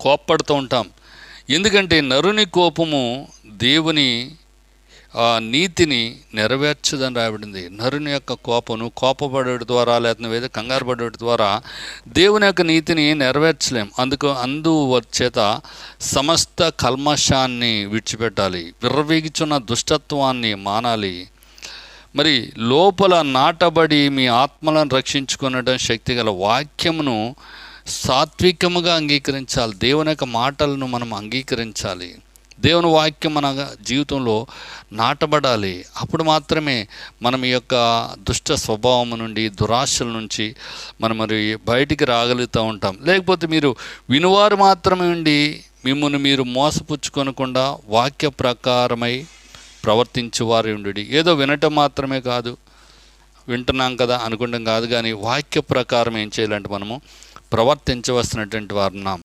కోప్పడుతూ ఉంటాం. ఎందుకంటే నరుని కోపము దేవుని నీతిని నెరవేర్చదని రాయబడింది. నరుని యొక్క కోపం, నువ్వు కోపపడేటి ద్వారా లేకపోతే కంగారు పడేటి ద్వారా దేవుని యొక్క నీతిని నెరవేర్చలేం. అందుచేత సమస్త కల్మషాన్ని విడిచిపెట్టాలి, విర్రవీగుచున్న దుష్టత్వాన్ని మానాలి. మరి లోపల నాటబడి మీ ఆత్మలను రక్షించుకునడం శక్తిగల వాక్యమును సాత్వికముగా అంగీకరించాలి. దేవుని యొక్క మాటలను మనం అంగీకరించాలి. దేవుని వాక్యం మన జీవితంలో నాటబడాలి. అప్పుడు మాత్రమే మనం ఈ యొక్క దుష్ట స్వభావం నుండి, దురాశల నుంచి మనం మరి బయటికి రాగలుగుతూ ఉంటాం. లేకపోతే మీరు వినువారు మాత్రమే ఉండి మిమ్మల్ని మీరు మోసపుచ్చుకొనకుండా వాక్య ప్రకారమై ప్రవర్తించేవారు ఉండి, ఏదో వినటం మాత్రమే కాదు, వింటున్నాం కదా అనుకుంటాం కాదు, కానీ వాక్య ప్రకారం ఏం చేయాలంటే మనము ప్రవర్తించవలసినటువంటి వారు ఉన్నాం.